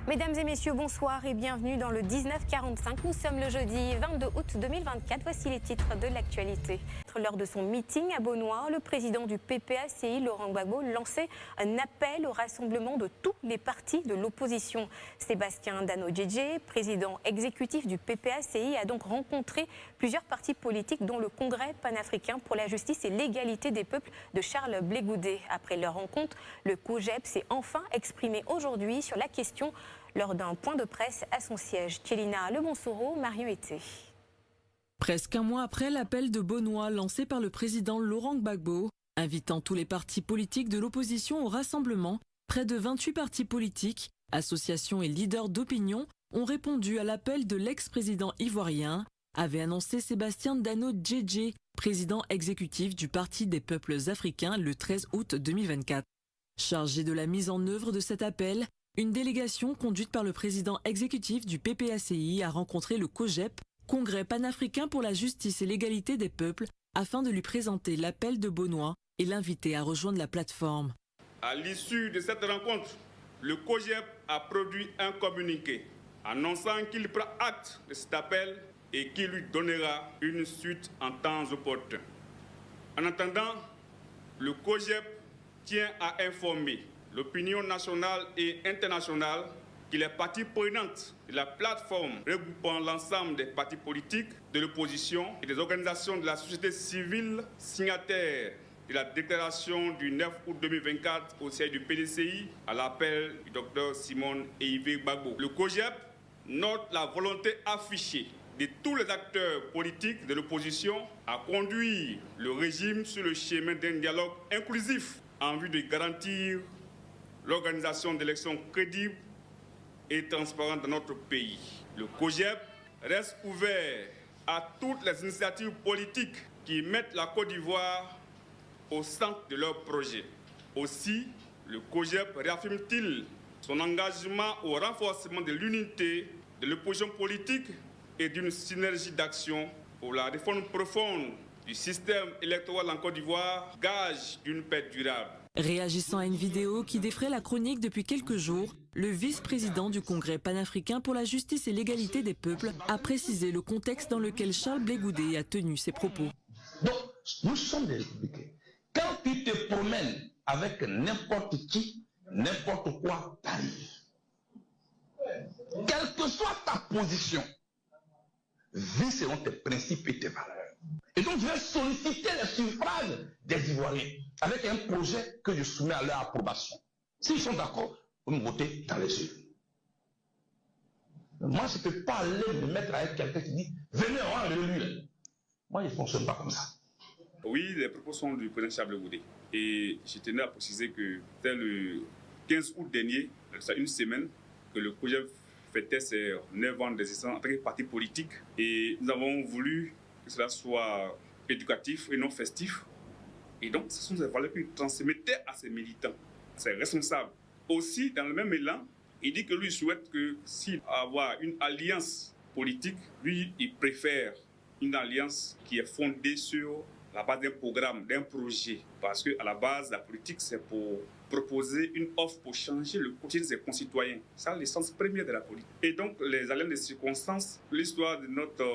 Mesdames et messieurs, bonsoir et bienvenue dans le 1945. Nous sommes le jeudi 22 août 2024. Voici les titres de l'actualité. Lors de son meeting à Beaunois, le président du PPACI, Laurent Gbagbo, lançait un appel au rassemblement de tous les partis de l'opposition. Sébastien Dano-Djedje, président exécutif du PPACI, a donc rencontré plusieurs partis politiques, dont le Congrès panafricain pour la justice et l'égalité des peuples de Charles Blé Goudé. Après leur rencontre, le COJEP s'est enfin exprimé aujourd'hui sur la question lors d'un point de presse à son siège. Tchélina Lebonsoro, Marion Été. Presque un mois après l'appel de Beaunois lancé par le président Laurent Gbagbo, invitant tous les partis politiques de l'opposition au rassemblement, près de 28 partis politiques, associations et leaders d'opinion ont répondu à l'appel de l'ex-président ivoirien, avait annoncé Sébastien Dano-Djedje, président exécutif du Parti des peuples africains le 13 août 2024. Chargé de la mise en œuvre de cet appel, une délégation conduite par le président exécutif du PPACI a rencontré le COJEP, Congrès panafricain pour la justice et l'égalité des peuples, afin de lui présenter l'appel de Beaunois et l'inviter à rejoindre la plateforme. À l'issue de cette rencontre, le COJEP a produit un communiqué annonçant qu'il prend acte de cet appel et qu'il lui donnera une suite en temps opportun. En attendant, le COJEP tient à informer l'opinion nationale et internationale que les parties prenantes de la plateforme regroupant l'ensemble des partis politiques de l'opposition et des organisations de la société civile signataires de la déclaration du 9 août 2024 au siège du PDCI à l'appel du Dr Simone Eyvé Gbagbo. Le COJEP note la volonté affichée de tous les acteurs politiques de l'opposition à conduire le régime sur le chemin d'un dialogue inclusif en vue de garantir l'organisation d'élections crédibles et transparentes dans notre pays. Le COJEP reste ouvert à toutes les initiatives politiques qui mettent la Côte d'Ivoire au centre de leur projet. Aussi, le COJEP réaffirme-t-il son engagement au renforcement de l'unité de l'opposition politique et d'une synergie d'action pour la réforme profonde du système électoral en Côte d'Ivoire, gage d'une paix durable. Réagissant à une vidéo qui défraie la chronique depuis quelques jours, le vice-président du Congrès panafricain pour la justice et l'égalité des peuples a précisé le contexte dans lequel Charles Blé Goudé a tenu ses propos. Donc, nous sommes des républicains. Quand tu te promènes avec n'importe qui, n'importe quoi t'arrive. Quelle que soit ta position, vis selon tes principes et tes valeurs. Et donc, je vais solliciter les suffrages des Ivoiriens avec un projet que je soumets à leur approbation. S'ils sont d'accord, vous me votez dans les yeux. Moi, je ne peux pas aller me mettre avec quelqu'un qui dit « Venez, on va le lui ». Moi, je ne fonctionne pas comme ça. Oui, les propos sont du président Charles Blé Goudé. Et je tenais à préciser que c'était le 15 août dernier, c'est une semaine, que le COJEP fêtait ses 9 ans d'existence en tant que parti politique. Et nous avons voulu que cela soit éducatif et non festif. Et donc, ce sont des valeurs qu'il transmettait à ses militants, à ses responsables. Aussi, dans le même élan, il dit que lui souhaite que s'il avoir une alliance politique, lui, il préfère une alliance qui est fondée sur la base d'un programme, d'un projet. Parce qu'à la base, la politique, c'est pour proposer une offre pour changer le quotidien de ses concitoyens. C'est l'essence première de la politique. Et donc, les alliances de circonstances, l'histoire de notre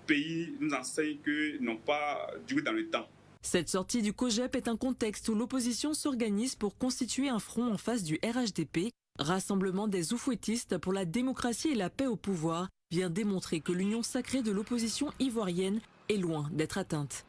pays nous enseigne que n'ont pas duré dans le temps. Cette sortie du COJEP est un contexte où l'opposition s'organise pour constituer un front en face du RHDP, Rassemblement des oufouettistes pour la démocratie et la paix au pouvoir, vient démontrer que l'union sacrée de l'opposition ivoirienne est loin d'être atteinte.